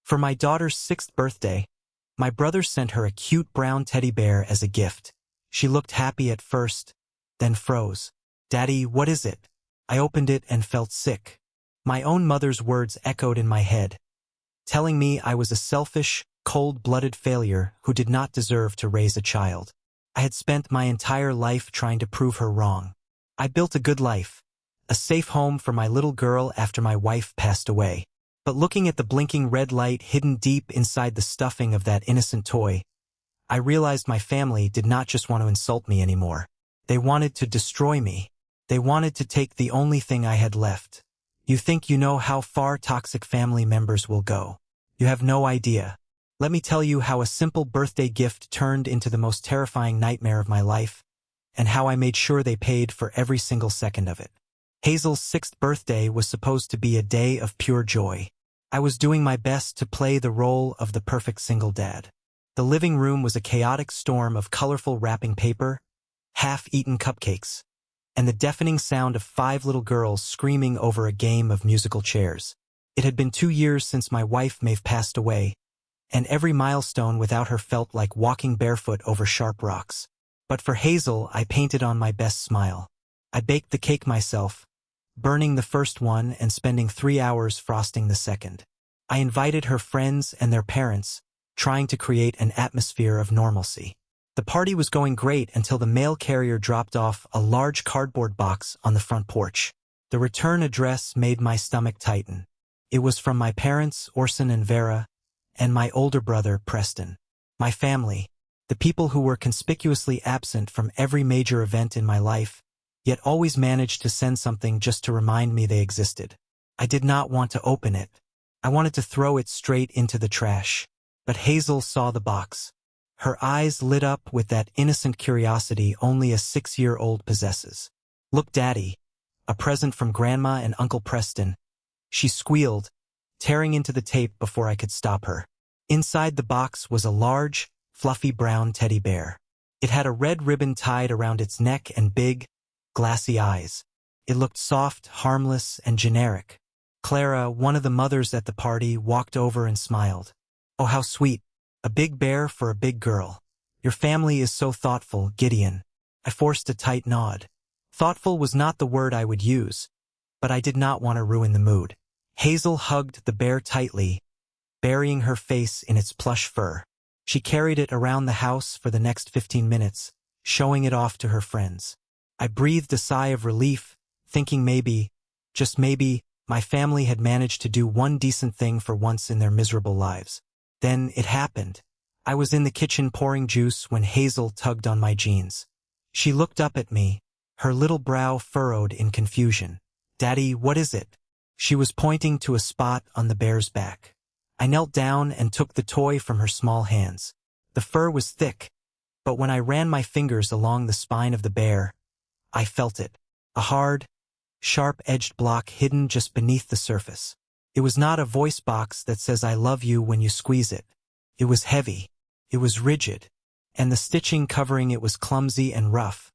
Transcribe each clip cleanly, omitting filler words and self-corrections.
For my daughter's 6th birthday, my brother sent her a cute brown teddy bear as a gift. She looked happy at first, then froze. "Daddy, what is it?" I opened it and felt sick. My own mother's words echoed in my head, telling me I was a selfish, cold-blooded failure who did not deserve to raise a child. I had spent my entire life trying to prove her wrong. I built a good life, a safe home for my little girl after my wife passed away. But looking at the blinking red light hidden deep inside the stuffing of that innocent toy, I realized my family did not just want to insult me anymore. They wanted to destroy me. They wanted to take the only thing I had left. You think you know how far toxic family members will go. You have no idea. Let me tell you how a simple birthday gift turned into the most terrifying nightmare of my life, and how I made sure they paid for every single second of it. Hazel's 6th birthday was supposed to be a day of pure joy. I was doing my best to play the role of the perfect single dad. The living room was a chaotic storm of colorful wrapping paper, half-eaten cupcakes, and the deafening sound of 5 little girls screaming over a game of musical chairs. It had been 2 years since my wife Maeve passed away, and every milestone without her felt like walking barefoot over sharp rocks. But for Hazel, I painted on my best smile. I baked the cake myself, burning the first one and spending 3 hours frosting the second. I invited her friends and their parents, trying to create an atmosphere of normalcy. The party was going great until the mail carrier dropped off a large cardboard box on the front porch. The return address made my stomach tighten. It was from my parents, Orson and Vera, and my older brother, Preston. My family, the people who were conspicuously absent from every major event in my life, yet always managed to send something just to remind me they existed. I did not want to open it. I wanted to throw it straight into the trash. But Hazel saw the box. Her eyes lit up with that innocent curiosity only a 6-year-old possesses. "Look, Daddy, a present from Grandma and Uncle Preston," she squealed, tearing into the tape before I could stop her. Inside the box was a large, fluffy brown teddy bear. It had a red ribbon tied around its neck and big, glassy eyes. It looked soft, harmless, and generic. Clara, one of the mothers at the party, walked over and smiled. "Oh, how sweet. A big bear for a big girl. Your family is so thoughtful, Gideon." I forced a tight nod. Thoughtful was not the word I would use, but I did not want to ruin the mood. Hazel hugged the bear tightly, burying her face in its plush fur. She carried it around the house for the next 15 minutes, showing it off to her friends. I breathed a sigh of relief, thinking maybe, just maybe, my family had managed to do one decent thing for once in their miserable lives. Then it happened. I was in the kitchen pouring juice when Hazel tugged on my jeans. She looked up at me, her little brow furrowed in confusion. "Daddy, what is it?" She was pointing to a spot on the bear's back. I knelt down and took the toy from her small hands. The fur was thick, but when I ran my fingers along the spine of the bear, I felt it. A hard, sharp-edged block hidden just beneath the surface. It was not a voice box that says "I love you" when you squeeze it. It was heavy. It was rigid. And the stitching covering it was clumsy and rough,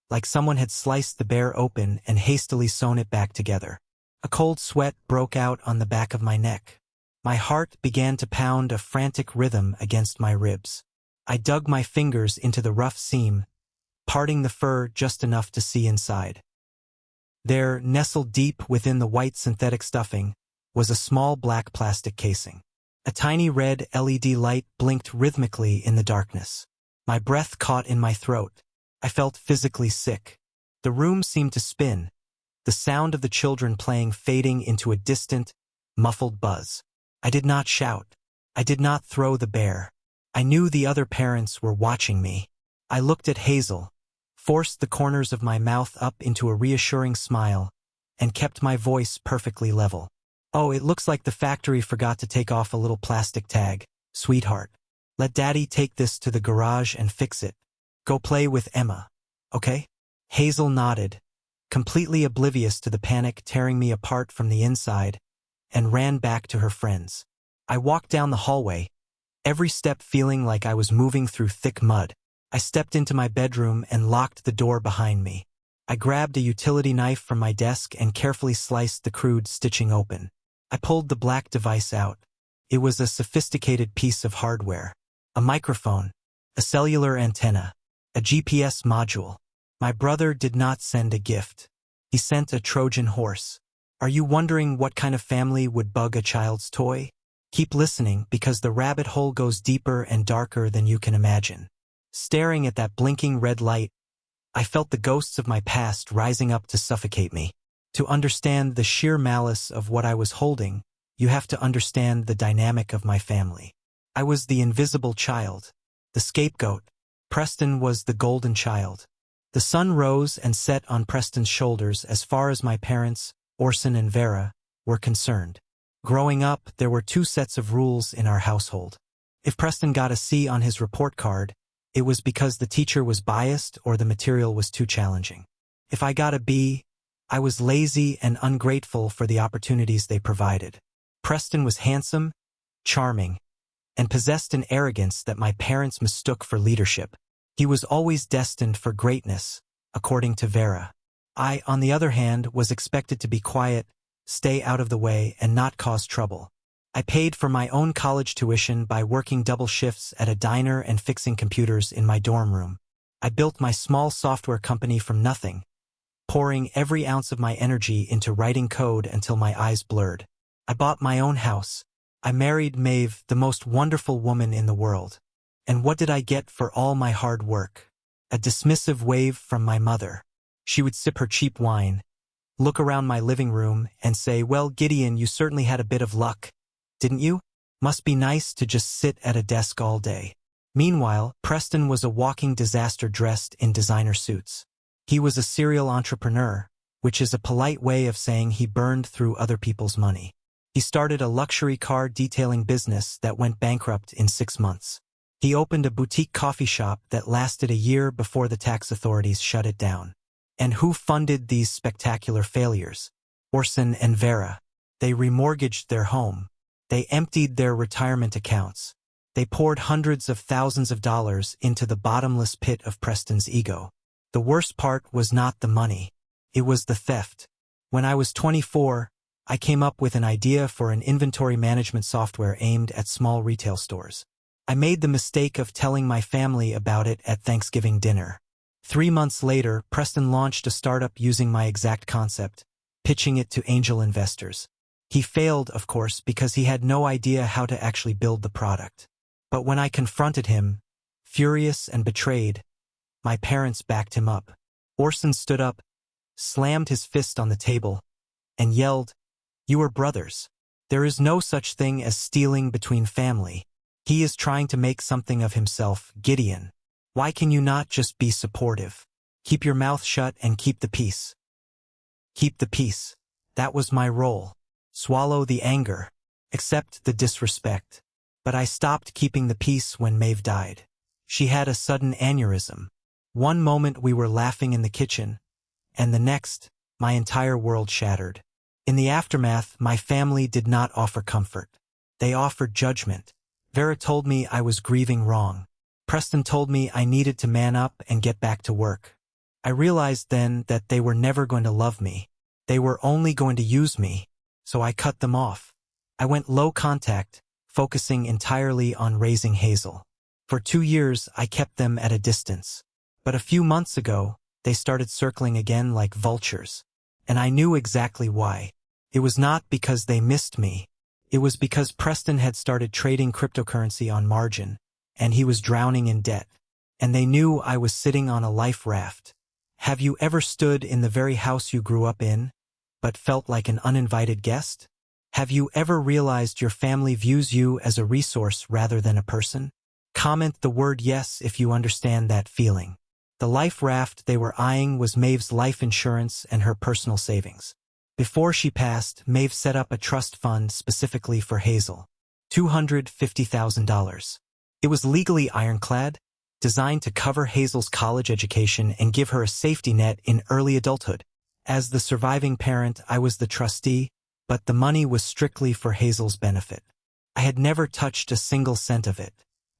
like someone had sliced the bear open and hastily sewn it back together. A cold sweat broke out on the back of my neck. My heart began to pound a frantic rhythm against my ribs. I dug my fingers into the rough seam, parting the fur just enough to see inside. There, nestled deep within the white synthetic stuffing, was a small black plastic casing. A tiny red LED light blinked rhythmically in the darkness. My breath caught in my throat. I felt physically sick. The room seemed to spin, the sound of the children playing fading into a distant, muffled buzz. I did not shout. I did not throw the bear. I knew the other parents were watching me. I looked at Hazel, forced the corners of my mouth up into a reassuring smile, and kept my voice perfectly level. "Oh, it looks like the factory forgot to take off a little plastic tag, sweetheart. Let Daddy take this to the garage and fix it. Go play with Emma, okay?" Hazel nodded, completely oblivious to the panic tearing me apart from the inside, and ran back to her friends. I walked down the hallway, every step feeling like I was moving through thick mud. I stepped into my bedroom and locked the door behind me. I grabbed a utility knife from my desk and carefully sliced the crude stitching open. I pulled the black device out. It was a sophisticated piece of hardware. A microphone, a cellular antenna, a GPS module. My brother did not send a gift. He sent a Trojan horse. Are you wondering what kind of family would bug a child's toy? Keep listening, because the rabbit hole goes deeper and darker than you can imagine. Staring at that blinking red light, I felt the ghosts of my past rising up to suffocate me. To understand the sheer malice of what I was holding, you have to understand the dynamic of my family. I was the invisible child, the scapegoat. Preston was the golden child. The sun rose and set on Preston's shoulders as far as my parents, Orson and Vera, were concerned. Growing up, there were two sets of rules in our household. If Preston got a C on his report card, it was because the teacher was biased or the material was too challenging. If I got a B, I was lazy and ungrateful for the opportunities they provided. Preston was handsome, charming, and possessed an arrogance that my parents mistook for leadership. He was always destined for greatness, according to Vera. I, on the other hand, was expected to be quiet, stay out of the way, and not cause trouble. I paid for my own college tuition by working double shifts at a diner and fixing computers in my dorm room. I built my small software company from nothing, pouring every ounce of my energy into writing code until my eyes blurred. I bought my own house. I married Maeve, the most wonderful woman in the world. And what did I get for all my hard work? A dismissive wave from my mother. She would sip her cheap wine, look around my living room, and say, "Well, Gideon, you certainly had a bit of luck, didn't you? Must be nice to just sit at a desk all day." Meanwhile, Preston was a walking disaster dressed in designer suits. He was a serial entrepreneur, which is a polite way of saying he burned through other people's money. He started a luxury car detailing business that went bankrupt in 6 months. He opened a boutique coffee shop that lasted a year before the tax authorities shut it down. And who funded these spectacular failures? Orson and Vera. They remortgaged their home. They emptied their retirement accounts. They poured hundreds of thousands of dollars into the bottomless pit of Preston's ego. The worst part was not the money. It was the theft. When I was 24, I came up with an idea for an inventory management software aimed at small retail stores. I made the mistake of telling my family about it at Thanksgiving dinner. 3 months later, Preston launched a startup using my exact concept, pitching it to angel investors. He failed, of course, because he had no idea how to actually build the product. But when I confronted him, furious and betrayed, my parents backed him up. Orson stood up, slammed his fist on the table, and yelled, "You are brothers. There is no such thing as stealing between family. He is trying to make something of himself, Gideon. Why can you not just be supportive? Keep your mouth shut and keep the peace." Keep the peace. That was my role. Swallow the anger. Accept the disrespect. But I stopped keeping the peace when Maeve died. She had a sudden aneurysm. One moment we were laughing in the kitchen, and the next, my entire world shattered. In the aftermath, my family did not offer comfort. They offered judgment. Vera told me I was grieving wrong. Preston told me I needed to man up and get back to work. I realized then that they were never going to love me. They were only going to use me, so I cut them off. I went low contact, focusing entirely on raising Hazel. For 2 years, I kept them at a distance. But a few months ago, they started circling again like vultures. And I knew exactly why. It was not because they missed me. It was because Preston had started trading cryptocurrency on margin, and he was drowning in debt. And they knew I was sitting on a life raft. Have you ever stood in the very house you grew up in, but felt like an uninvited guest? Have you ever realized your family views you as a resource rather than a person? Comment the word yes if you understand that feeling. The life raft they were eyeing was Maeve's life insurance and her personal savings. Before she passed, Maeve set up a trust fund specifically for Hazel. $250,000. It was legally ironclad, designed to cover Hazel's college education and give her a safety net in early adulthood. As the surviving parent, I was the trustee, but the money was strictly for Hazel's benefit. I had never touched a single cent of it.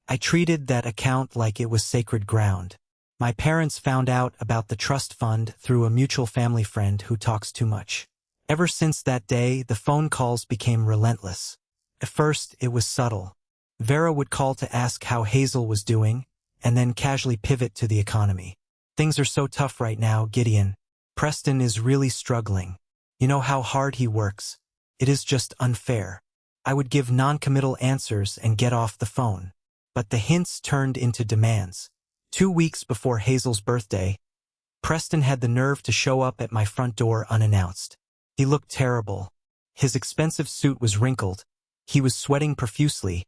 I treated that account like it was sacred ground. My parents found out about the trust fund through a mutual family friend who talks too much. Ever since that day, the phone calls became relentless. At first, it was subtle. Vera would call to ask how Hazel was doing, and then casually pivot to the economy. Things are so tough right now, Gideon. Preston is really struggling. You know how hard he works. It is just unfair. I would give non-committal answers and get off the phone. But the hints turned into demands. 2 weeks before Hazel's birthday, Preston had the nerve to show up at my front door unannounced. He looked terrible. His expensive suit was wrinkled, he was sweating profusely,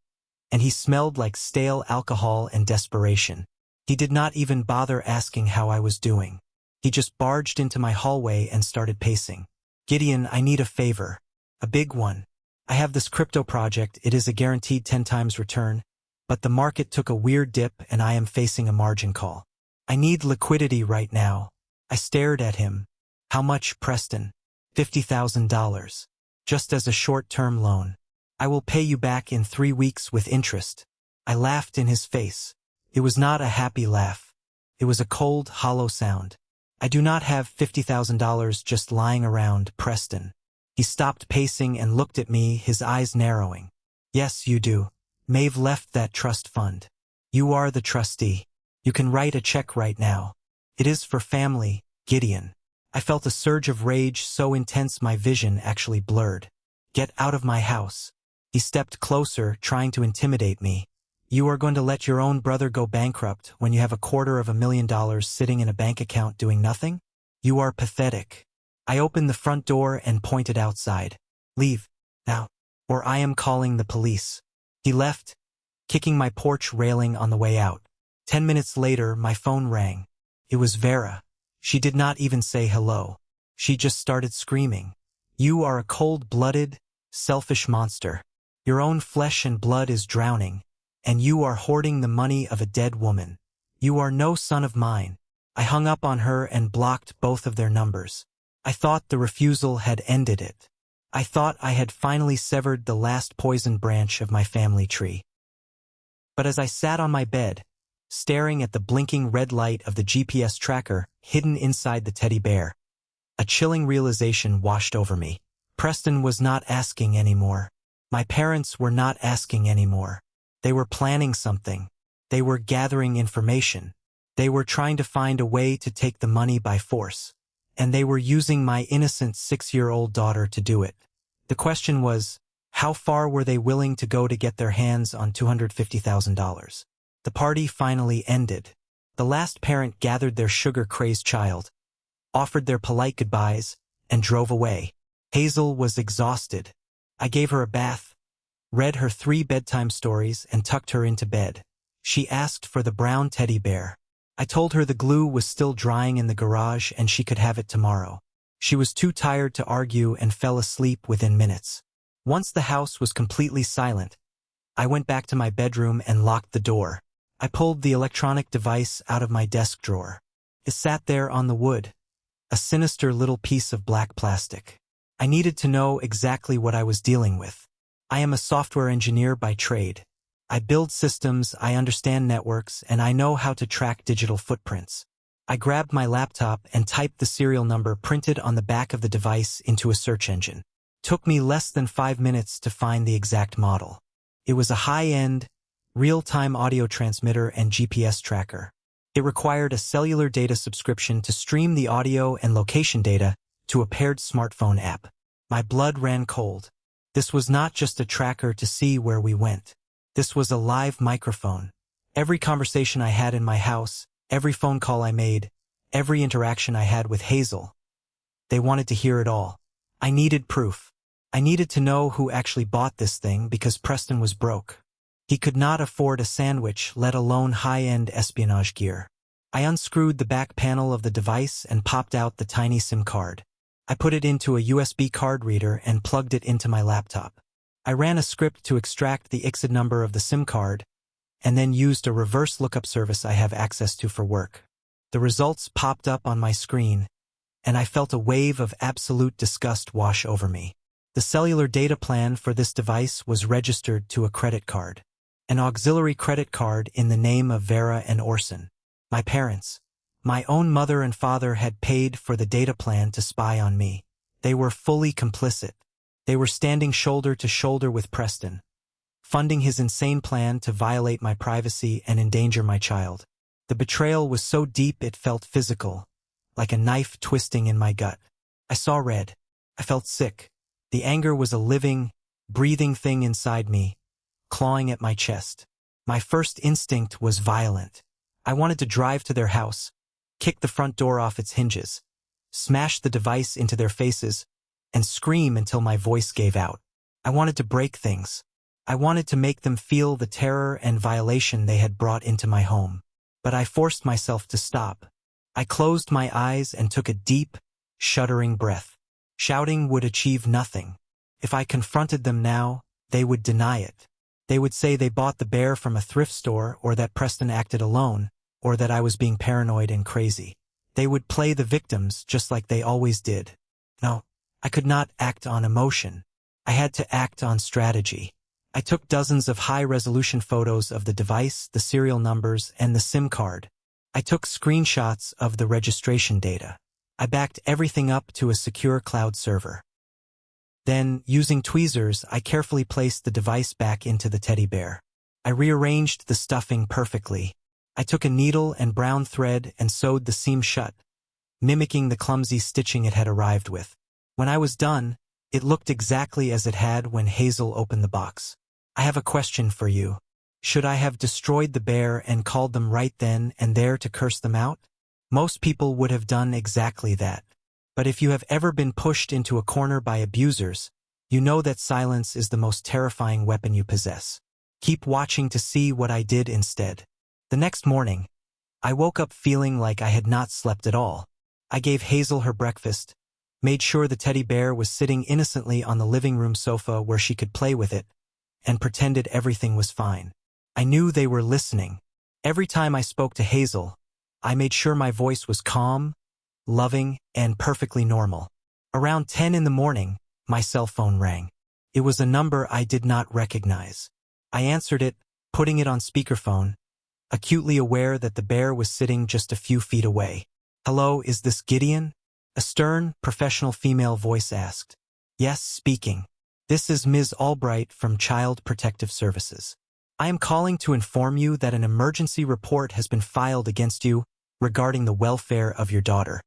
and he smelled like stale alcohol and desperation. He did not even bother asking how I was doing. He just barged into my hallway and started pacing. Gideon, I need a favor. A big one. I have this crypto project, it is a guaranteed 10 times return, but the market took a weird dip and I am facing a margin call. I need liquidity right now. I stared at him. How much, Preston? $50,000. Just as a short-term loan. I will pay you back in 3 weeks with interest. I laughed in his face. It was not a happy laugh. It was a cold, hollow sound. I do not have $50,000 just lying around, Preston. He stopped pacing and looked at me, his eyes narrowing. Yes, you do. Maeve left that trust fund. You are the trustee. You can write a check right now. It is for family, Gideon. I felt a surge of rage so intense my vision actually blurred. Get out of my house. He stepped closer, trying to intimidate me. You are going to let your own brother go bankrupt when you have $250,000 sitting in a bank account doing nothing? You are pathetic. I opened the front door and pointed outside. Leave, now, or I am calling the police. He left, kicking my porch railing on the way out. 10 minutes later, my phone rang. It was Vera. She did not even say hello. She just started screaming. You are a cold-blooded, selfish monster. Your own flesh and blood is drowning, and you are hoarding the money of a dead woman. You are no son of mine. I hung up on her and blocked both of their numbers. I thought the refusal had ended it. I thought I had finally severed the last poison branch of my family tree. But as I sat on my bed, staring at the blinking red light of the GPS tracker hidden inside the teddy bear, a chilling realization washed over me. Preston was not asking anymore. My parents were not asking anymore. They were planning something. They were gathering information. They were trying to find a way to take the money by force. And they were using my innocent 6-year-old daughter to do it. The question was, how far were they willing to go to get their hands on $250,000? The party finally ended. The last parent gathered their sugar-crazed child, offered their polite goodbyes, and drove away. Hazel was exhausted. I gave her a bath, read her 3 bedtime stories, and tucked her into bed. She asked for the brown teddy bear. I told her the glue was still drying in the garage and she could have it tomorrow. She was too tired to argue and fell asleep within minutes. Once the house was completely silent, I went back to my bedroom and locked the door. I pulled the electronic device out of my desk drawer. It sat there on the wood, a sinister little piece of black plastic. I needed to know exactly what I was dealing with. I am a software engineer by trade. I build systems, I understand networks, and I know how to track digital footprints. I grabbed my laptop and typed the serial number printed on the back of the device into a search engine. Took me less than 5 minutes to find the exact model. It was a high-end, real-time audio transmitter and GPS tracker. It required a cellular data subscription to stream the audio and location data to a paired smartphone app. My blood ran cold. This was not just a tracker to see where we went. This was a live microphone. Every conversation I had in my house, every phone call I made, every interaction I had with Hazel. They wanted to hear it all. I needed proof. I needed to know who actually bought this thing because Preston was broke. He could not afford a sandwich, let alone high-end espionage gear. I unscrewed the back panel of the device and popped out the tiny SIM card. I put it into a USB card reader and plugged it into my laptop. I ran a script to extract the ICSID number of the SIM card, and then used a reverse lookup service I have access to for work. The results popped up on my screen, and I felt a wave of absolute disgust wash over me. The cellular data plan for this device was registered to a credit card. An auxiliary credit card in the name of Vera and Orson. My parents, my own mother and father had paid for the data plan to spy on me. They were fully complicit. They were standing shoulder to shoulder with Preston, funding his insane plan to violate my privacy and endanger my child. The betrayal was so deep it felt physical, like a knife twisting in my gut. I saw red. I felt sick. The anger was a living, breathing thing inside me, clawing at my chest. My first instinct was violent. I wanted to drive to their house, kick the front door off its hinges, smash the device into their faces, and scream until my voice gave out. I wanted to break things. I wanted to make them feel the terror and violation they had brought into my home. But I forced myself to stop. I closed my eyes and took a deep, shuddering breath. Shouting would achieve nothing. If I confronted them now, they would deny it. They would say they bought the bear from a thrift store, or that Preston acted alone, or that I was being paranoid and crazy. They would play the victims just like they always did. No, I could not act on emotion. I had to act on strategy. I took dozens of high-resolution photos of the device, the serial numbers, and the SIM card. I took screenshots of the registration data. I backed everything up to a secure cloud server. Then, using tweezers, I carefully placed the device back into the teddy bear. I rearranged the stuffing perfectly. I took a needle and brown thread and sewed the seam shut, mimicking the clumsy stitching it had arrived with. When I was done, it looked exactly as it had when Hazel opened the box. I have a question for you. Should I have destroyed the bear and called them right then and there to curse them out? Most people would have done exactly that. But if you have ever been pushed into a corner by abusers, you know that silence is the most terrifying weapon you possess. Keep watching to see what I did instead. The next morning, I woke up feeling like I had not slept at all. I gave Hazel her breakfast, made sure the teddy bear was sitting innocently on the living room sofa where she could play with it, and pretended everything was fine. I knew they were listening. Every time I spoke to Hazel, I made sure my voice was calm, loving, and perfectly normal. Around 10 in the morning, my cell phone rang. It was a number I did not recognize. I answered it, putting it on speakerphone, acutely aware that the bear was sitting just a few feet away. "Hello, is this Gideon?" A stern, professional female voice asked. "Yes, speaking. This is Ms. Albright from Child Protective Services. I am calling to inform you that an emergency report has been filed against you regarding the welfare of your daughter,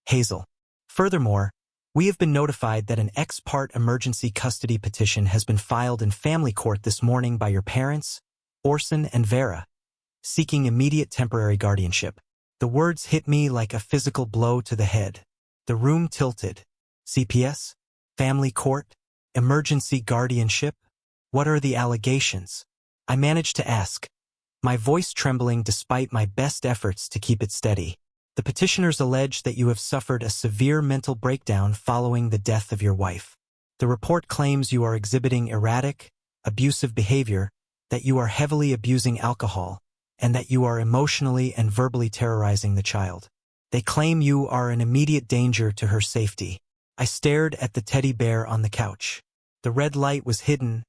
Hazel. Furthermore, we have been notified that an ex parte emergency custody petition has been filed in family court this morning by your parents, Orson and Vera, seeking immediate temporary guardianship." The words hit me like a physical blow to the head. The room tilted. CPS? Family court? Emergency guardianship? What are the allegations? I managed to ask, my voice trembling despite my best efforts to keep it steady. "The petitioners allege that you have suffered a severe mental breakdown following the death of your wife. The report claims you are exhibiting erratic, abusive behavior, that you are heavily abusing alcohol, and that you are emotionally and verbally terrorizing the child. They claim you are an immediate danger to her safety." I stared at the teddy bear on the couch. The red light was hidden,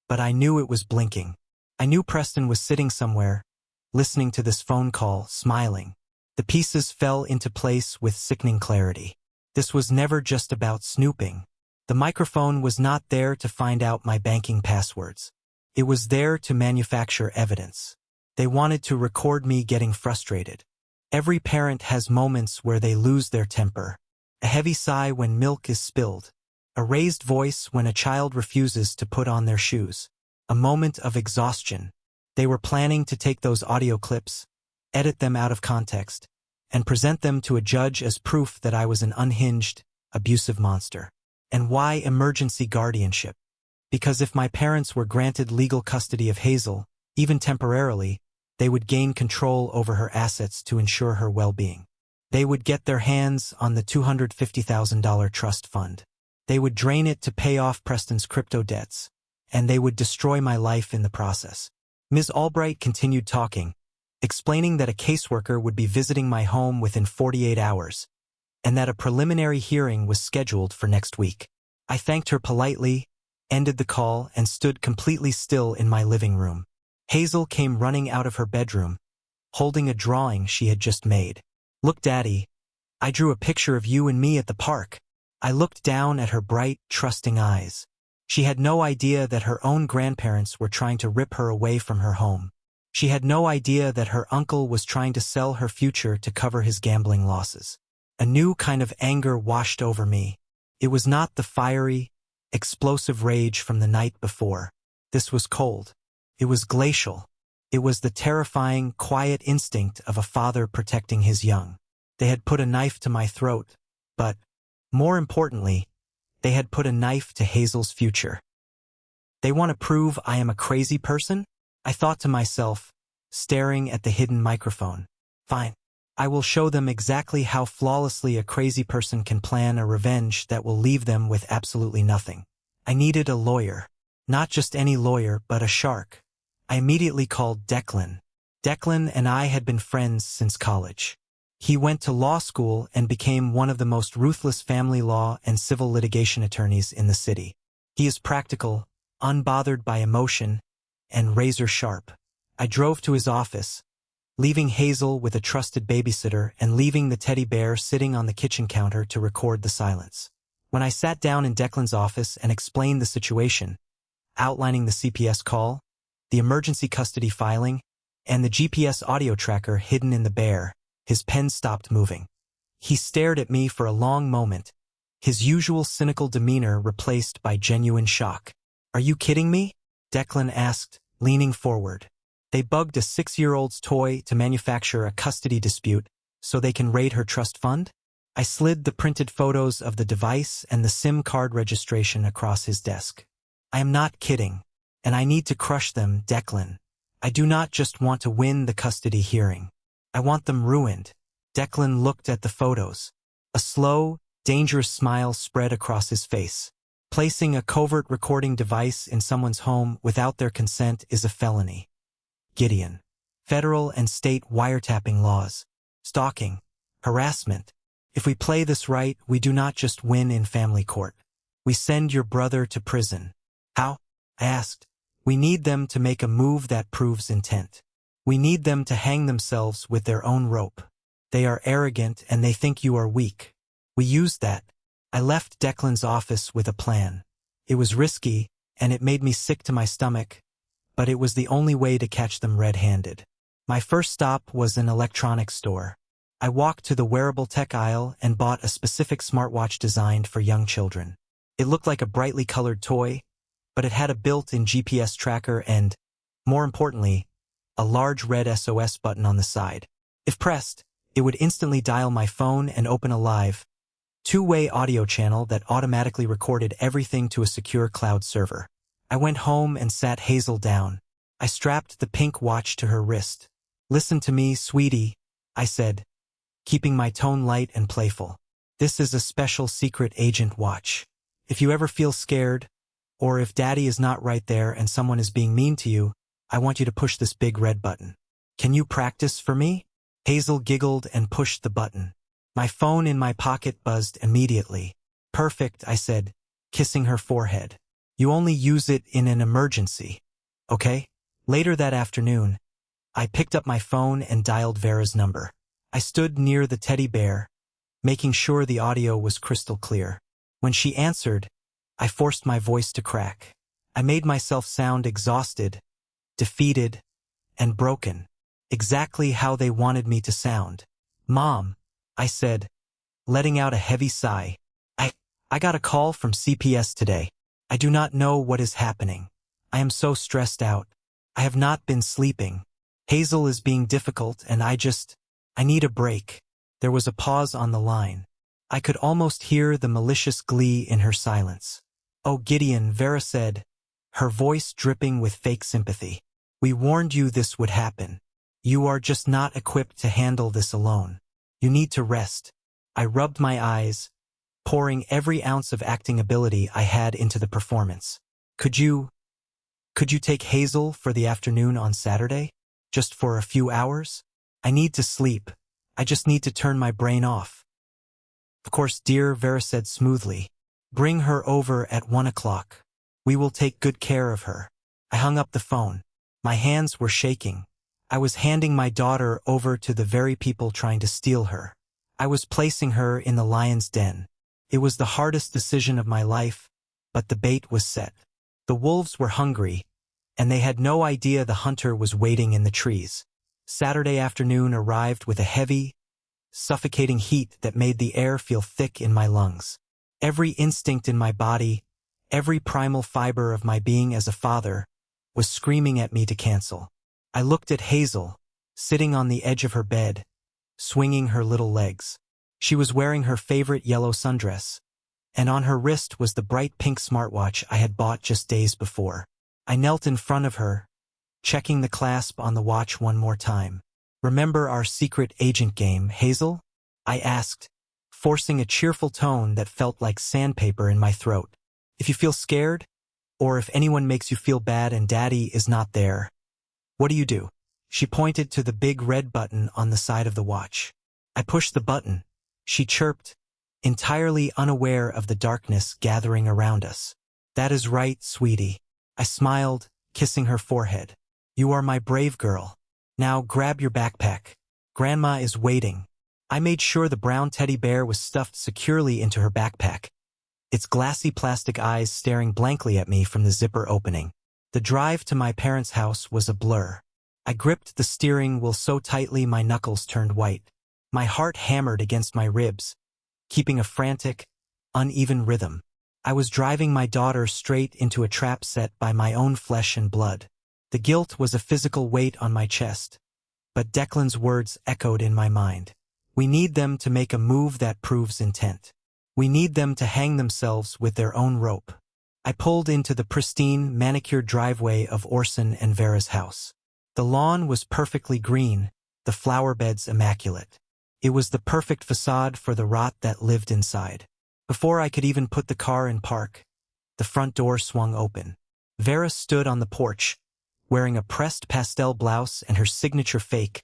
but I knew it was blinking. I knew Preston was sitting somewhere, listening to this phone call, smiling. The pieces fell into place with sickening clarity. This was never just about snooping. The microphone was not there to find out my banking passwords. It was there to manufacture evidence. They wanted to record me getting frustrated. Every parent has moments where they lose their temper. A heavy sigh when milk is spilled. A raised voice when a child refuses to put on their shoes. A moment of exhaustion. They were planning to take those audio clips, edit them out of context, and present them to a judge as proof that I was an unhinged, abusive monster. And why emergency guardianship? Because if my parents were granted legal custody of Hazel, even temporarily, they would gain control over her assets to ensure her well-being. They would get their hands on the $250,000 trust fund. They would drain it to pay off Preston's crypto debts, and they would destroy my life in the process. Ms. Albright continued talking, explaining that a caseworker would be visiting my home within 48 hours, and that a preliminary hearing was scheduled for next week. I thanked her politely, ended the call, and stood completely still in my living room. Hazel came running out of her bedroom, holding a drawing she had just made. "Look, Daddy, I drew a picture of you and me at the park." I looked down at her bright, trusting eyes. She had no idea that her own grandparents were trying to rip her away from her home. She had no idea that her uncle was trying to sell her future to cover his gambling losses. A new kind of anger washed over me. It was not the fiery, explosive rage from the night before. This was cold. It was glacial. It was the terrifying, quiet instinct of a father protecting his young. They had put a knife to my throat, but, more importantly, they had put a knife to Hazel's future. They want to prove I am a crazy person? I thought to myself, staring at the hidden microphone. Fine. I will show them exactly how flawlessly a crazy person can plan a revenge that will leave them with absolutely nothing. I needed a lawyer. Not just any lawyer, but a shark. I immediately called Declan. Declan and I had been friends since college. He went to law school and became one of the most ruthless family law and civil litigation attorneys in the city. He is practical, unbothered by emotion, and razor sharp. I drove to his office, leaving Hazel with a trusted babysitter and leaving the teddy bear sitting on the kitchen counter to record the silence. When I sat down in Declan's office and explained the situation, outlining the CPS call, the emergency custody filing, and the GPS audio tracker hidden in the bear, his pen stopped moving. He stared at me for a long moment, his usual cynical demeanor replaced by genuine shock. "Are you kidding me?" Declan asked, leaning forward. "They bugged a 6-year-old's toy to manufacture a custody dispute so they can raid her trust fund?" I slid the printed photos of the device and the SIM card registration across his desk. "I am not kidding, and I need to crush them, Declan. I do not just want to win the custody hearing. I want them ruined." Declan looked at the photos. A slow, dangerous smile spread across his face. Placing a covert recording device in someone's home without their consent is a felony. Gideon. Federal and state wiretapping laws. Stalking. Harassment. If we play this right, we do not just win in family court. We send your brother to prison. How? I asked. We need them to make a move that proves intent. We need them to hang themselves with their own rope. They are arrogant and they think you are weak. We used that. I left Declan's office with a plan. It was risky, and it made me sick to my stomach, but it was the only way to catch them red-handed. My first stop was an electronics store. I walked to the wearable tech aisle and bought a specific smartwatch designed for young children. It looked like a brightly colored toy, but it had a built-in GPS tracker and, more importantly, a large red SOS button on the side. If pressed, it would instantly dial my phone and open a live, two-way audio channel that automatically recorded everything to a secure cloud server. I went home and sat Hazel down. I strapped the pink watch to her wrist. "Listen to me, sweetie," I said, keeping my tone light and playful. "This is a special secret agent watch. If you ever feel scared, or if daddy is not right there and someone is being mean to you, I want you to push this big red button. Can you practice for me?" Hazel giggled and pushed the button. My phone in my pocket buzzed immediately. "Perfect," I said, kissing her forehead. "You only use it in an emergency. Okay?" Later that afternoon, I picked up my phone and dialed Vera's number. I stood near the teddy bear, making sure the audio was crystal clear. When she answered, I forced my voice to crack. I made myself sound exhausted, defeated, and broken. Exactly how they wanted me to sound. "Mom," I said, letting out a heavy sigh. I got a call from CPS today. I do not know what is happening. I am so stressed out. I have not been sleeping. Hazel is being difficult and I need a break." There was a pause on the line. I could almost hear the malicious glee in her silence. "Oh, Gideon," Vera said, her voice dripping with fake sympathy. "We warned you this would happen. You are just not equipped to handle this alone. You need to rest." I rubbed my eyes, pouring every ounce of acting ability I had into the performance. Could you take Hazel for the afternoon on Saturday? Just for a few hours? I need to sleep. I just need to turn my brain off." "Of course, dear," Vera said smoothly. "Bring her over at 1 o'clock. We will take good care of her." I hung up the phone. My hands were shaking. I was handing my daughter over to the very people trying to steal her. I was placing her in the lion's den. It was the hardest decision of my life, But the bait was set. The wolves were hungry, and they had no idea the hunter was waiting in the trees. Saturday afternoon arrived with a heavy, suffocating heat that made the air feel thick in my lungs. Every instinct in my body, every primal fiber of my being as a father, was screaming at me to cancel. I looked at Hazel, sitting on the edge of her bed, swinging her little legs. She was wearing her favorite yellow sundress, and on her wrist was the bright pink smartwatch I had bought just days before. I knelt in front of her, checking the clasp on the watch one more time. "Remember our secret agent game, Hazel?" I asked, forcing a cheerful tone that felt like sandpaper in my throat. "If you feel scared, or if anyone makes you feel bad and Daddy is not there, what do you do?" She pointed to the big red button on the side of the watch. I pushed the button. She chirped, entirely unaware of the darkness gathering around us. "That is right, sweetie." I smiled, kissing her forehead. "You are my brave girl. Now grab your backpack. Grandma is waiting." I made sure the brown teddy bear was stuffed securely into her backpack, its glassy plastic eyes staring blankly at me from the zipper opening. The drive to my parents' house was a blur. I gripped the steering wheel so tightly my knuckles turned white. My heart hammered against my ribs, keeping a frantic, uneven rhythm. I was driving my daughter straight into a trap set by my own flesh and blood. The guilt was a physical weight on my chest, but Declan's words echoed in my mind. We need them to make a move that proves intent. We need them to hang themselves with their own rope. I pulled into the pristine, manicured driveway of Orson and Vera's house. The lawn was perfectly green, the flower beds immaculate. It was the perfect facade for the rot that lived inside. Before I could even put the car in park, the front door swung open. Vera stood on the porch, wearing a pressed pastel blouse and her signature fake,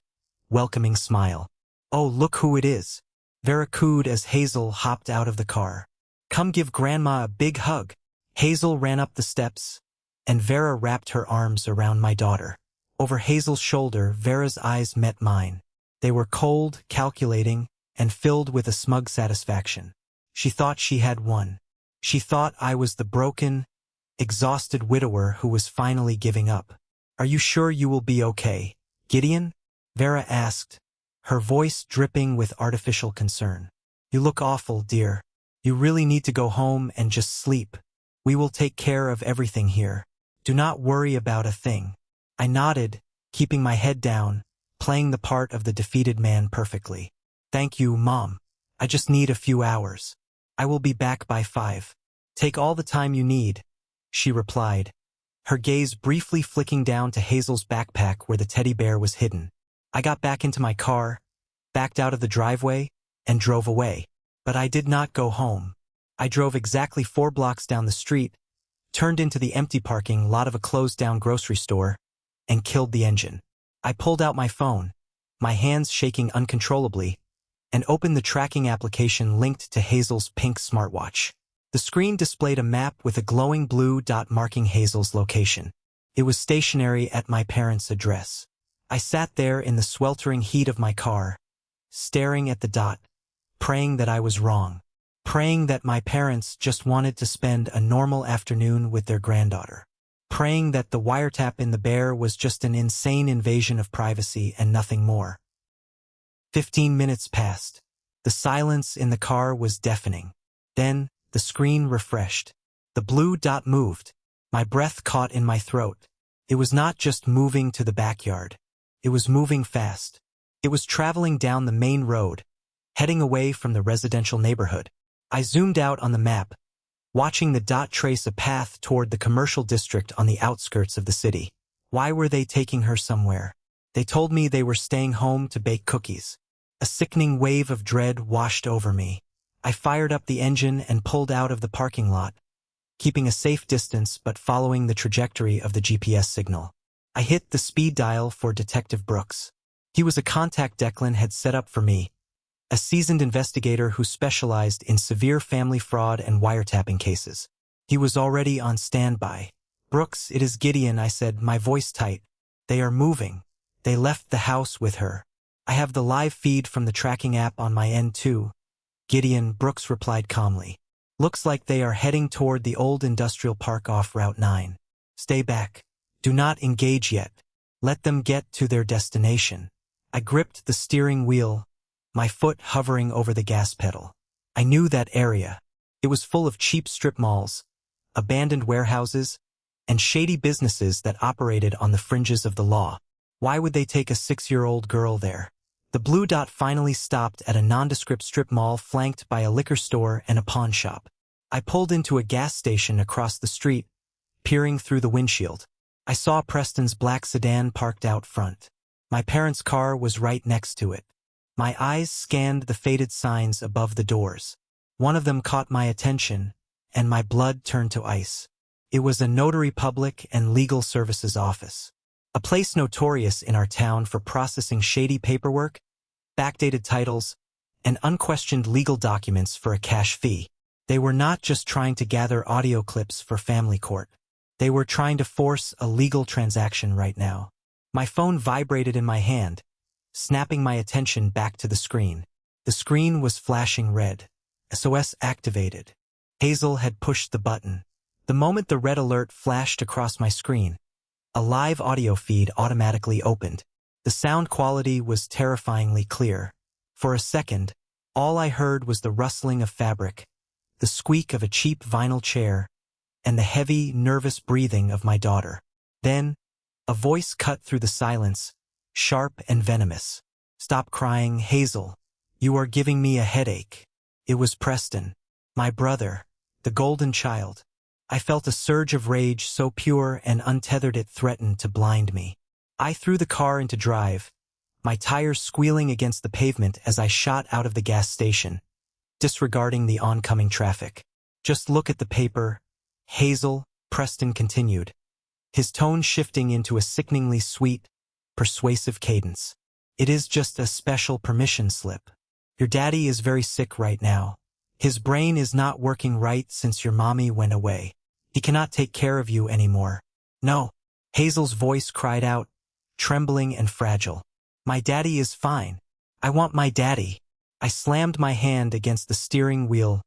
welcoming smile. "Oh, look who it is," Vera cooed as Hazel hopped out of the car. "Come give Grandma a big hug." Hazel ran up the steps, and Vera wrapped her arms around my daughter. Over Hazel's shoulder, Vera's eyes met mine. They were cold, calculating, and filled with a smug satisfaction. She thought she had won. She thought I was the broken, exhausted widower who was finally giving up. "Are you sure you will be okay, Gideon?" Vera asked, her voice dripping with artificial concern. "You look awful, dear. You really need to go home and just sleep. We will take care of everything here. Do not worry about a thing." I nodded, keeping my head down, playing the part of the defeated man perfectly. "Thank you, Mom. I just need a few hours. I will be back by 5. "Take all the time you need," she replied, her gaze briefly flicking down to Hazel's backpack where the teddy bear was hidden. I got back into my car, backed out of the driveway, and drove away. But I did not go home. I drove exactly 4 blocks down the street, turned into the empty parking lot of a closed-down grocery store, and killed the engine. I pulled out my phone, my hands shaking uncontrollably, and opened the tracking application linked to Hazel's pink smartwatch. The screen displayed a map with a glowing blue dot marking Hazel's location. It was stationary at my parents' address. I sat there in the sweltering heat of my car, staring at the dot, praying that I was wrong, praying that my parents just wanted to spend a normal afternoon with their granddaughter, praying that the wiretap in the bear was just an insane invasion of privacy and nothing more. 15 minutes passed. The silence in the car was deafening. Then, the screen refreshed. The blue dot moved. My breath caught in my throat. It was not just moving to the backyard. It was moving fast. It was traveling down the main road, heading away from the residential neighborhood. I zoomed out on the map, watching the dot trace a path toward the commercial district on the outskirts of the city. Why were they taking her somewhere? They told me they were staying home to bake cookies. A sickening wave of dread washed over me. I fired up the engine and pulled out of the parking lot, keeping a safe distance but following the trajectory of the GPS signal. I hit the speed dial for Detective Brooks. He was a contact Declan had set up for me, a seasoned investigator who specialized in severe family fraud and wiretapping cases. He was already on standby. "Brooks, it is Gideon," I said, my voice tight. "They are moving. They left the house with her. I have the live feed from the tracking app on my end too." "Gideon," Brooks replied calmly. Looks like they are heading toward the old industrial park off Route 9. Stay back. Do not engage yet. Let them get to their destination. I gripped the steering wheel, my foot hovering over the gas pedal. I knew that area. It was full of cheap strip malls, abandoned warehouses, and shady businesses that operated on the fringes of the law. Why would they take a 6-year-old girl there? The blue dot finally stopped at a nondescript strip mall flanked by a liquor store and a pawn shop. I pulled into a gas station across the street, peering through the windshield. I saw Preston's black sedan parked out front. My parents' car was right next to it. My eyes scanned the faded signs above the doors. One of them caught my attention, and my blood turned to ice. It was a notary public and legal services office. A place notorious in our town for processing shady paperwork, backdated titles, and unquestioned legal documents for a cash fee. They were not just trying to gather audio clips for family court. They were trying to force a legal transaction right now. My phone vibrated in my hand, snapping my attention back to the screen. The screen was flashing red. SOS activated. Hazel had pushed the button. The moment the red alert flashed across my screen, a live audio feed automatically opened. The sound quality was terrifyingly clear. For a second, all I heard was the rustling of fabric, the squeak of a cheap vinyl chair, and the heavy, nervous breathing of my daughter. Then, a voice cut through the silence, sharp and venomous. "Stop crying, Hazel. You are giving me a headache." It was Preston, my brother, the golden child. I felt a surge of rage so pure and untethered it threatened to blind me. I threw the car into drive, my tires squealing against the pavement as I shot out of the gas station, disregarding the oncoming traffic. "Just look at the paper, Hazel," Preston continued, his tone shifting into a sickeningly sweet, persuasive cadence. "It is just a special permission slip. Your daddy is very sick right now. His brain is not working right since your mommy went away. He cannot take care of you anymore." "No," Hazel's voice cried out, trembling and fragile. "My daddy is fine. I want my daddy." I slammed my hand against the steering wheel,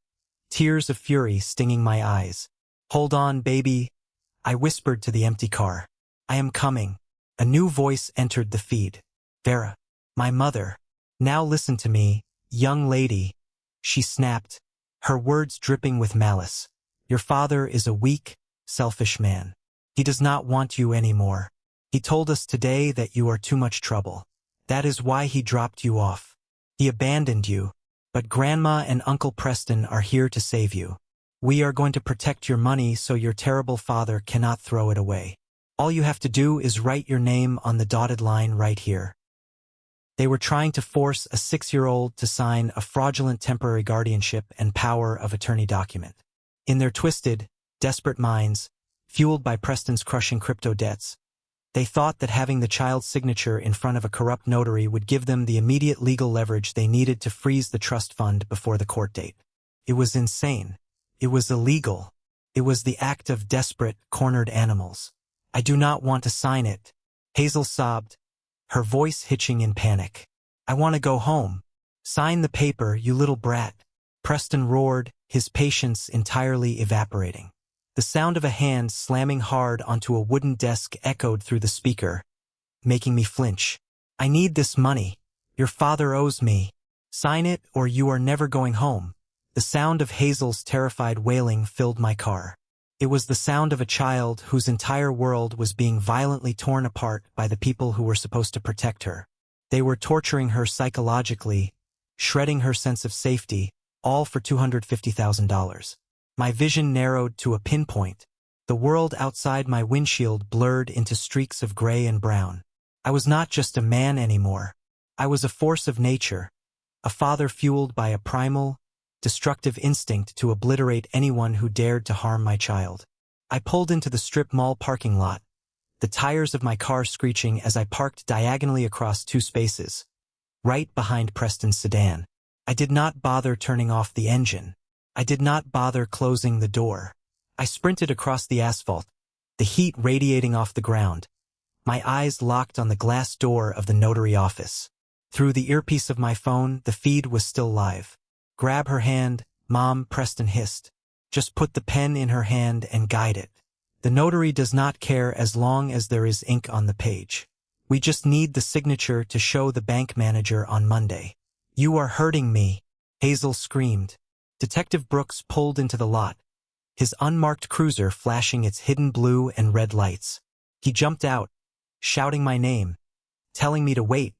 tears of fury stinging my eyes. "Hold on, baby," I whispered to the empty car. "I am coming." A new voice entered the feed. "Vera, my mother. Now listen to me, young lady," she snapped, her words dripping with malice. "Your father is a weak, selfish man. He does not want you anymore. He told us today that you are too much trouble. That is why he dropped you off. He abandoned you, but Grandma and Uncle Preston are here to save you. We are going to protect your money so your terrible father cannot throw it away. All you have to do is write your name on the dotted line right here." They were trying to force a 6-year-old to sign a fraudulent temporary guardianship and power of attorney document. In their twisted, desperate minds, fueled by Preston's crushing crypto debts, they thought that having the child's signature in front of a corrupt notary would give them the immediate legal leverage they needed to freeze the trust fund before the court date. It was insane. It was illegal. It was the act of desperate, cornered animals. "I do not want to sign it," Hazel sobbed, her voice hitching in panic. "I want to go home." "Sign the paper, you little brat," Preston roared, his patience entirely evaporating. The sound of a hand slamming hard onto a wooden desk echoed through the speaker, making me flinch. "I need this money. Your father owes me. Sign it or you are never going home." The sound of Hazel's terrified wailing filled my car. It was the sound of a child whose entire world was being violently torn apart by the people who were supposed to protect her. They were torturing her psychologically, shredding her sense of safety, all for $250,000. My vision narrowed to a pinpoint. The world outside my windshield blurred into streaks of gray and brown. I was not just a man anymore. I was a force of nature, a father fueled by a primal, destructive instinct to obliterate anyone who dared to harm my child. I pulled into the strip mall parking lot, the tires of my car screeching as I parked diagonally across 2 spaces, right behind Preston's sedan. I did not bother turning off the engine. I did not bother closing the door. I sprinted across the asphalt, the heat radiating off the ground, my eyes locked on the glass door of the notary office. Through the earpiece of my phone, the feed was still live. "Grab her hand, Mom," Preston hissed. Just put the pen in her hand and guide it. The notary does not care as long as there is ink on the page. We just need the signature to show the bank manager on Monday. You are hurting me, Hazel screamed. Detective Brooks pulled into the lot, his unmarked cruiser flashing its hidden blue and red lights. He jumped out, shouting my name, telling me to wait,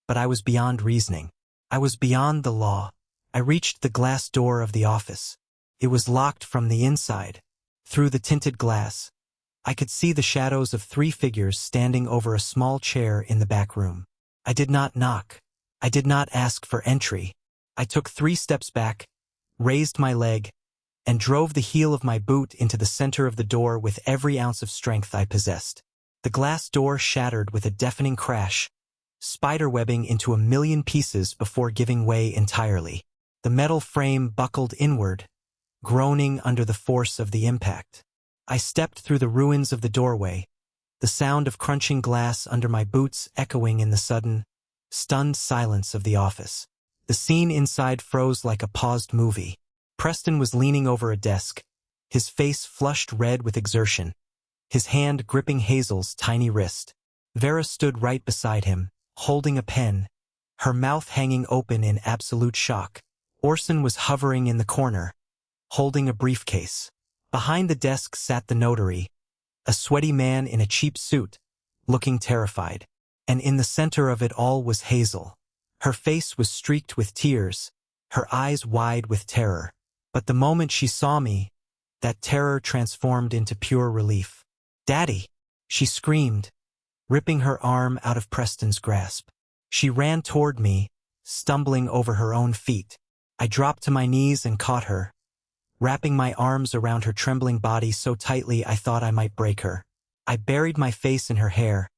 but I was beyond reasoning. I was beyond the law. I reached the glass door of the office. It was locked from the inside. Through the tinted glass, I could see the shadows of 3 figures standing over a small chair in the back room. I did not knock. I did not ask for entry. I took 3 steps back, raised my leg, and drove the heel of my boot into the center of the door with every ounce of strength I possessed. The glass door shattered with a deafening crash, spiderwebbing into 1,000,000 pieces before giving way entirely. The metal frame buckled inward, groaning under the force of the impact. I stepped through the ruins of the doorway, the sound of crunching glass under my boots echoing in the sudden, stunned silence of the office. The scene inside froze like a paused movie. Preston was leaning over a desk, his face flushed red with exertion, his hand gripping Hazel's tiny wrist. Vera stood right beside him, holding a pen, her mouth hanging open in absolute shock. Orson was hovering in the corner, holding a briefcase. Behind the desk sat the notary, a sweaty man in a cheap suit, looking terrified. And in the center of it all was Hazel. Her face was streaked with tears, her eyes wide with terror. But the moment she saw me, that terror transformed into pure relief. "Daddy!" she screamed, ripping her arm out of Preston's grasp. She ran toward me, stumbling over her own feet. I dropped to my knees and caught her, wrapping my arms around her trembling body so tightly I thought I might break her. I buried my face in her hair,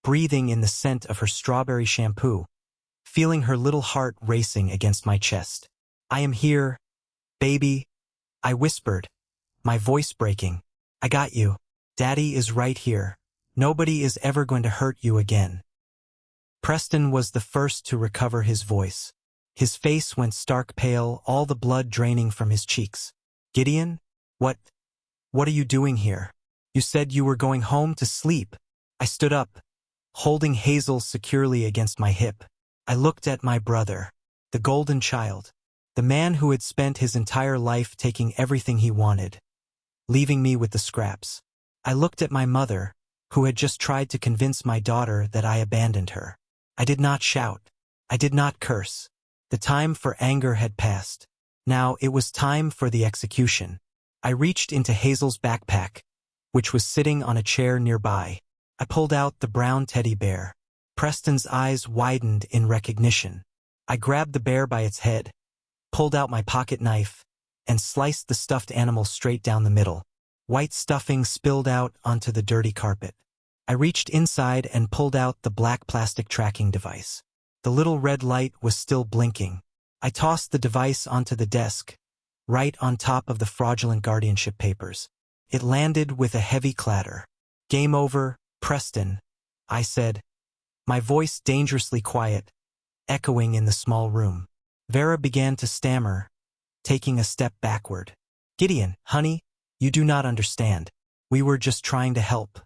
breathing in the scent of her strawberry shampoo, feeling her little heart racing against my chest. "I am here, baby," I whispered, my voice breaking. "I got you. Daddy is right here. Nobody is ever going to hurt you again." Preston was the first to recover his voice. His face went stark pale, all the blood draining from his cheeks. "Gideon? What are you doing here? You said you were going home to sleep." I stood up, holding Hazel securely against my hip. I looked at my brother, the golden child, the man who had spent his entire life taking everything he wanted, leaving me with the scraps. I looked at my mother, who had just tried to convince my daughter that I abandoned her. I did not shout. I did not curse. The time for anger had passed. Now it was time for the execution. I reached into Hazel's backpack, which was sitting on a chair nearby. I pulled out the brown teddy bear. Preston's eyes widened in recognition. I grabbed the bear by its head, pulled out my pocket knife, and sliced the stuffed animal straight down the middle. White stuffing spilled out onto the dirty carpet. I reached inside and pulled out the black plastic tracking device. The little red light was still blinking. I tossed the device onto the desk, right on top of the fraudulent guardianship papers. It landed with a heavy clatter. "Game over, Preston," I said, my voice dangerously quiet, echoing in the small room. Vera began to stammer, taking a step backward. "Gideon, honey, you do not understand. We were just trying to help.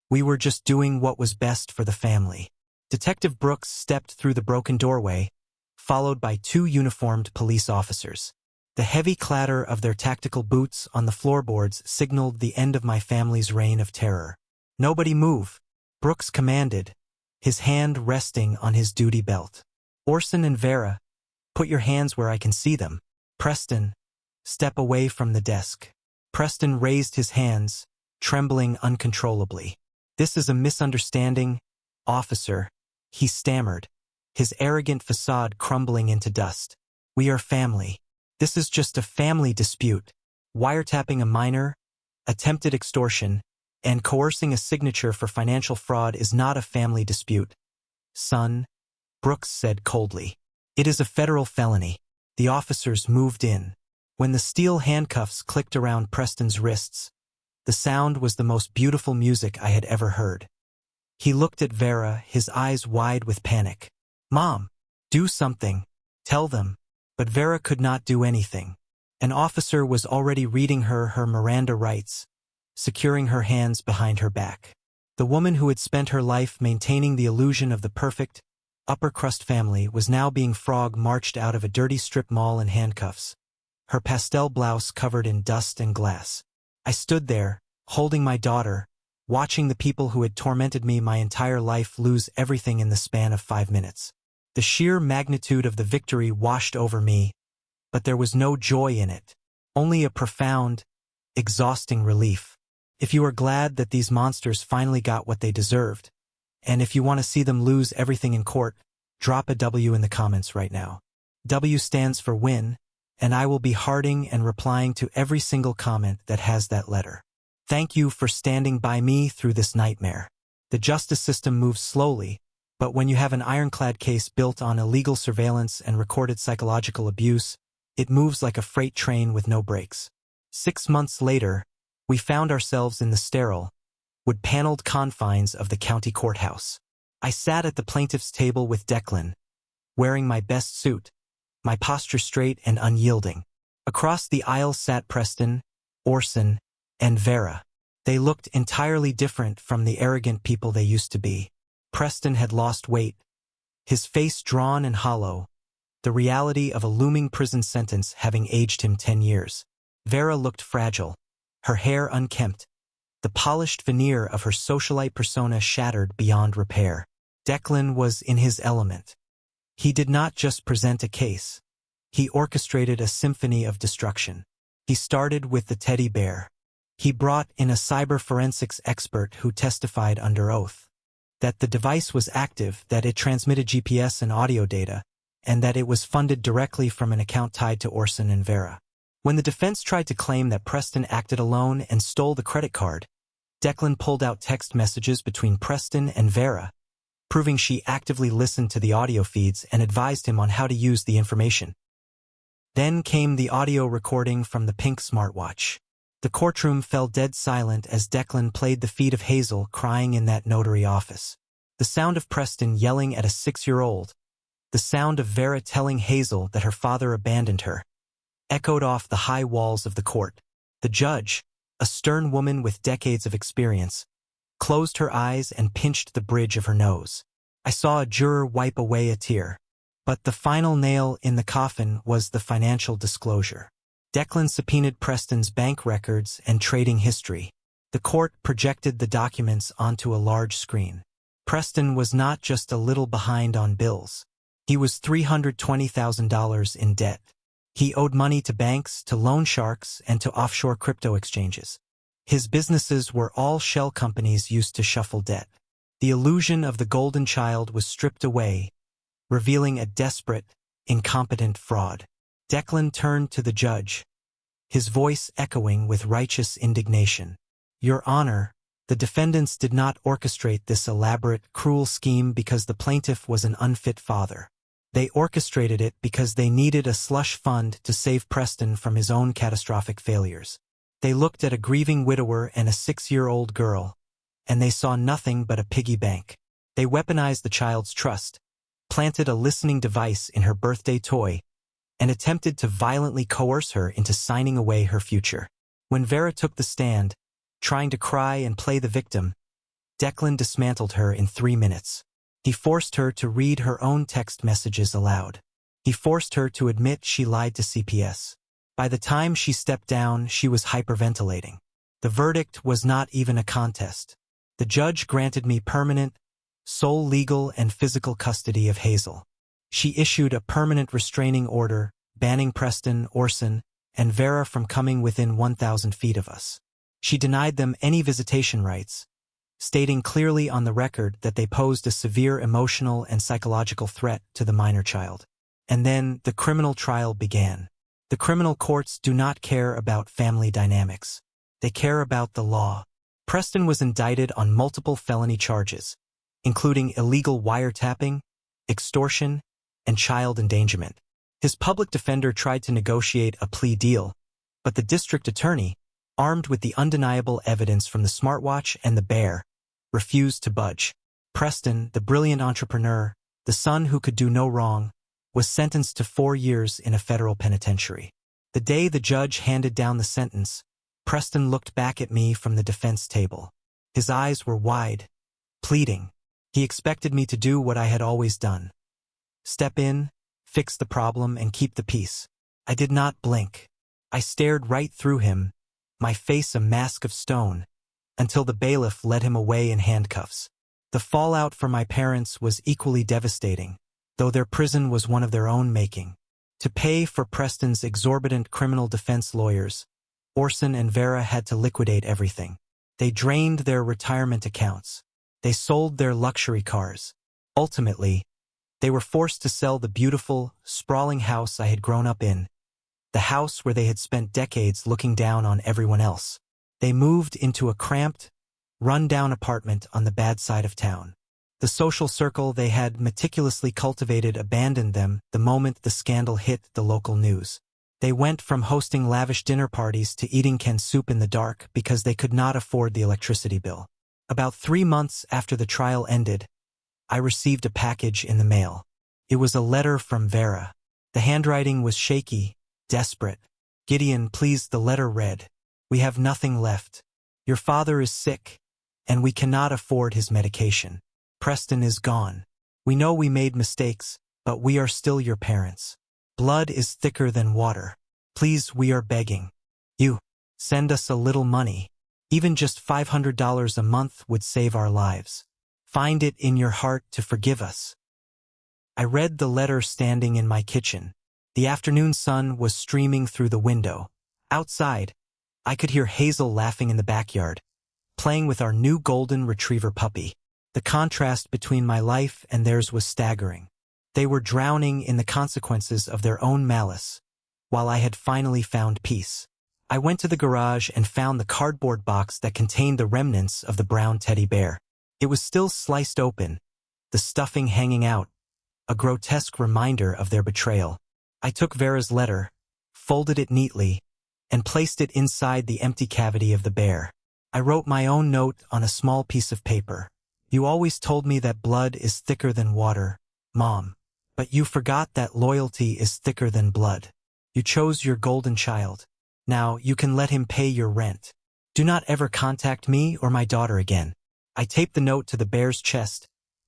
We were just doing what was best for the family." Detective Brooks stepped through the broken doorway, followed by 2 uniformed police officers. The heavy clatter of their tactical boots on the floorboards signaled the end of my family's reign of terror. "Nobody move," Brooks commanded, his hand resting on his duty belt. "Orson and Vera, put your hands where I can see them. Preston, step away from the desk." Preston raised his hands, trembling uncontrollably. "This is a misunderstanding, officer," he stammered, his arrogant facade crumbling into dust. "We are family. This is just a family dispute. Wiretapping a minor, attempted extortion, and coercing a signature for financial fraud is not a family dispute, son," Brooks said coldly. "It is a federal felony." The officers moved in. When the steel handcuffs clicked around Preston's wrists, the sound was the most beautiful music I had ever heard. He looked at Vera, his eyes wide with panic. "Mom, do something. Tell them." But Vera could not do anything. An officer was already reading her Miranda rights, securing her hands behind her back. The woman who had spent her life maintaining the illusion of the perfect, upper-crust family was now being frog-marched out of a dirty strip mall in handcuffs, her pastel blouse covered in dust and glass. I stood there, holding my daughter, watching the people who had tormented me my entire life lose everything in the span of 5 minutes. The sheer magnitude of the victory washed over me, but there was no joy in it, only a profound, exhausting relief. If you are glad that these monsters finally got what they deserved, and if you want to see them lose everything in court, drop a W in the comments right now. W stands for win, and I will be hearting and replying to every single comment that has that letter. Thank you for standing by me through this nightmare. The justice system moves slowly, but when you have an ironclad case built on illegal surveillance and recorded psychological abuse, it moves like a freight train with no brakes. 6 months later, we found ourselves in the sterile, wood-paneled confines of the county courthouse. I sat at the plaintiff's table with Declan, wearing my best suit, my posture straight and unyielding. Across the aisle sat Preston, Orson, and Vera. They looked entirely different from the arrogant people they used to be. Preston had lost weight, his face drawn and hollow, the reality of a looming prison sentence having aged him 10 years. Vera looked fragile, her hair unkempt, the polished veneer of her socialite persona shattered beyond repair. Declan was in his element. He did not just present a case. He orchestrated a symphony of destruction. He started with the teddy bear. He brought in a cyber forensics expert who testified under oath that the device was active, that it transmitted GPS and audio data, and that it was funded directly from an account tied to Orson and Vera. When the defense tried to claim that Preston acted alone and stole the credit card, Declan pulled out text messages between Preston and Vera, proving she actively listened to the audio feeds and advised him on how to use the information. Then came the audio recording from the pink smartwatch. The courtroom fell dead silent as Declan played the feed of Hazel crying in that notary office. The sound of Preston yelling at a 6-year-old, the sound of Vera telling Hazel that her father abandoned her, echoed off the high walls of the court. The judge, a stern woman with decades of experience, closed her eyes and pinched the bridge of her nose. I saw a juror wipe away a tear. But the final nail in the coffin was the financial disclosure. Declan subpoenaed Preston's bank records and trading history. The court projected the documents onto a large screen. Preston was not just a little behind on bills. He was $320,000 in debt. He owed money to banks, to loan sharks, and to offshore crypto exchanges. His businesses were all shell companies used to shuffle debt. The illusion of the golden child was stripped away, revealing a desperate, incompetent fraud. Declan turned to the judge, his voice echoing with righteous indignation. Your Honor, the defendants did not orchestrate this elaborate, cruel scheme because the plaintiff was an unfit father. They orchestrated it because they needed a slush fund to save Preston from his own catastrophic failures. They looked at a grieving widower and a 6-year-old girl, and they saw nothing but a piggy bank. They weaponized the child's trust, planted a listening device in her birthday toy, and attempted to violently coerce her into signing away her future. When Vera took the stand, trying to cry and play the victim, Declan dismantled her in 3 minutes. He forced her to read her own text messages aloud. He forced her to admit she lied to CPS. By the time she stepped down, she was hyperventilating. The verdict was not even a contest. The judge granted me permanent, sole legal and physical custody of Hazel. She issued a permanent restraining order, banning Preston, Orson, and Vera from coming within 1,000 feet of us. She denied them any visitation rights, stating clearly on the record that they posed a severe emotional and psychological threat to the minor child. And then the criminal trial began. The criminal courts do not care about family dynamics. They care about the law. Preston was indicted on multiple felony charges, including illegal wiretapping, extortion, and child endangerment. His public defender tried to negotiate a plea deal, but the district attorney, armed with the undeniable evidence from the smartwatch and the bear, refused to budge. Preston, the brilliant entrepreneur, the son who could do no wrong, was sentenced to 4 years in a federal penitentiary. The day the judge handed down the sentence, Preston looked back at me from the defense table. His eyes were wide, pleading. He expected me to do what I had always done. Step in, fix the problem, and keep the peace. I did not blink. I stared right through him, my face a mask of stone, until the bailiff led him away in handcuffs. The fallout for my parents was equally devastating, though their prison was one of their own making. To pay for Preston's exorbitant criminal defense lawyers, Orson and Vera had to liquidate everything. They drained their retirement accounts. They sold their luxury cars. Ultimately, they were forced to sell the beautiful, sprawling house I had grown up in, the house where they had spent decades looking down on everyone else. They moved into a cramped, run-down apartment on the bad side of town. The social circle they had meticulously cultivated abandoned them the moment the scandal hit the local news. They went from hosting lavish dinner parties to eating canned soup in the dark because they could not afford the electricity bill. About 3 months after the trial ended, I received a package in the mail. It was a letter from Vera. The handwriting was shaky, desperate. "Gideon, please," the letter read. "We have nothing left. Your father is sick, and we cannot afford his medication. Preston is gone. We know we made mistakes, but we are still your parents. Blood is thicker than water. Please, we are begging you. Send us a little money. Even just $500 a month would save our lives. Find it in your heart to forgive us." I read the letter standing in my kitchen. The afternoon sun was streaming through the window. Outside, I could hear Hazel laughing in the backyard, playing with our new golden retriever puppy. The contrast between my life and theirs was staggering. They were drowning in the consequences of their own malice, while I had finally found peace. I went to the garage and found the cardboard box that contained the remnants of the brown teddy bear. It was still sliced open, the stuffing hanging out, a grotesque reminder of their betrayal. I took Vera's letter, folded it neatly, and placed it inside the empty cavity of the bear. I wrote my own note on a small piece of paper. "You always told me that blood is thicker than water, Mom. But you forgot that loyalty is thicker than blood. You chose your golden child. Now you can let him pay your rent. Do not ever contact me or my daughter again." I taped the note to the bear's chest,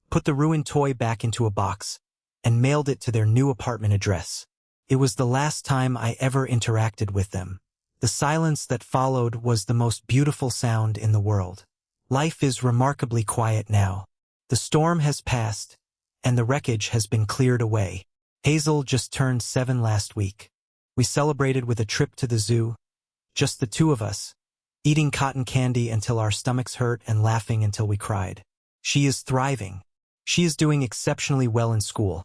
put the ruined toy back into a box, and mailed it to their new apartment address. It was the last time I ever interacted with them. The silence that followed was the most beautiful sound in the world. Life is remarkably quiet now. The storm has passed, and the wreckage has been cleared away. Hazel just turned 7 last week. We celebrated with a trip to the zoo, just the two of us, eating cotton candy until our stomachs hurt and laughing until we cried. She is thriving. She is doing exceptionally well in school.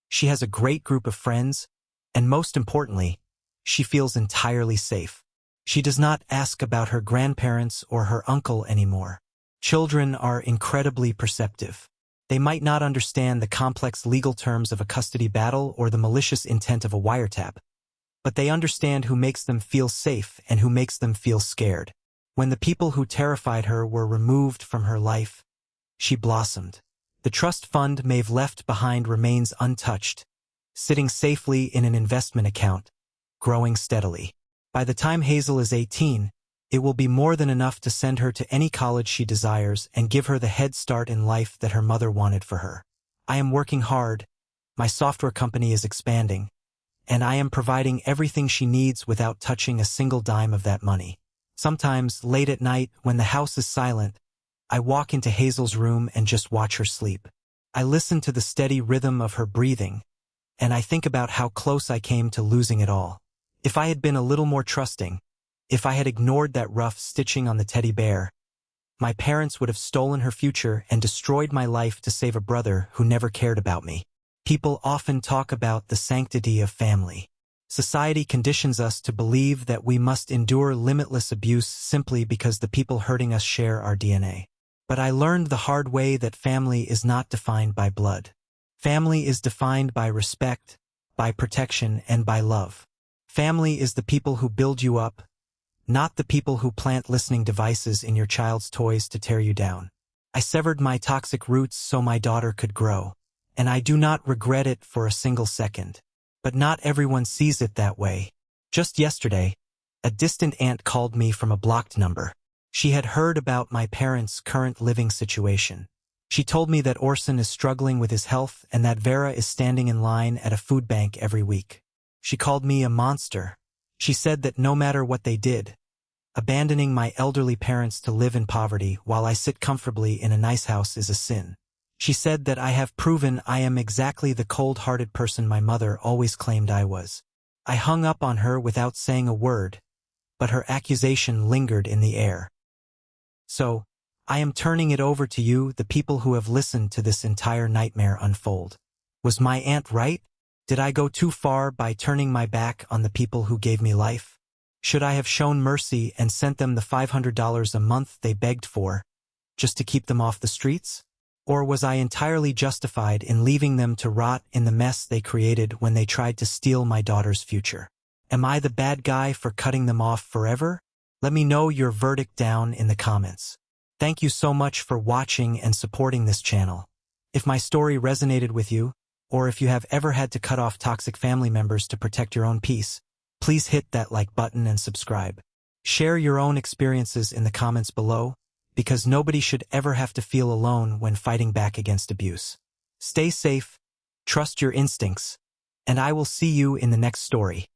She has a great group of friends, and most importantly, she feels entirely safe. She does not ask about her grandparents or her uncle anymore. Children are incredibly perceptive. They might not understand the complex legal terms of a custody battle or the malicious intent of a wiretap, but they understand who makes them feel safe and who makes them feel scared. When the people who terrified her were removed from her life, she blossomed. The trust fund Maeve left behind remains untouched, sitting safely in an investment account, growing steadily. By the time Hazel is 18, it will be more than enough to send her to any college she desires and give her the head start in life that her mother wanted for her. I am working hard, my software company is expanding, and I am providing everything she needs without touching a single dime of that money. Sometimes, late at night, when the house is silent, I walk into Hazel's room and just watch her sleep. I listen to the steady rhythm of her breathing, and I think about how close I came to losing it all. If I had been a little more trusting, if I had ignored that rough stitching on the teddy bear, my parents would have stolen her future and destroyed my life to save a brother who never cared about me. People often talk about the sanctity of family. Society conditions us to believe that we must endure limitless abuse simply because the people hurting us share our DNA. But I learned the hard way that family is not defined by blood. Family is defined by respect, by protection, and by love. Family is the people who build you up, not the people who plant listening devices in your child's toys to tear you down. I severed my toxic roots so my daughter could grow, and I do not regret it for a single second. But not everyone sees it that way. Just yesterday, a distant aunt called me from a blocked number. She had heard about my parents' current living situation. She told me that Orson is struggling with his health and that Vera is standing in line at a food bank every week. She called me a monster. She said that no matter what they did, abandoning my elderly parents to live in poverty while I sit comfortably in a nice house is a sin. She said that I have proven I am exactly the cold-hearted person my mother always claimed I was. I hung up on her without saying a word, but her accusation lingered in the air. So, I am turning it over to you, the people who have listened to this entire nightmare unfold. Was my aunt right? Did I go too far by turning my back on the people who gave me life? Should I have shown mercy and sent them the $500 a month they begged for, just to keep them off the streets? Or was I entirely justified in leaving them to rot in the mess they created when they tried to steal my daughter's future? Am I the bad guy for cutting them off forever? Let me know your verdict down in the comments. Thank you so much for watching and supporting this channel. If my story resonated with you, or if you have ever had to cut off toxic family members to protect your own peace, please hit that like button and subscribe. Share your own experiences in the comments below, because nobody should ever have to feel alone when fighting back against abuse. Stay safe, trust your instincts, and I will see you in the next story.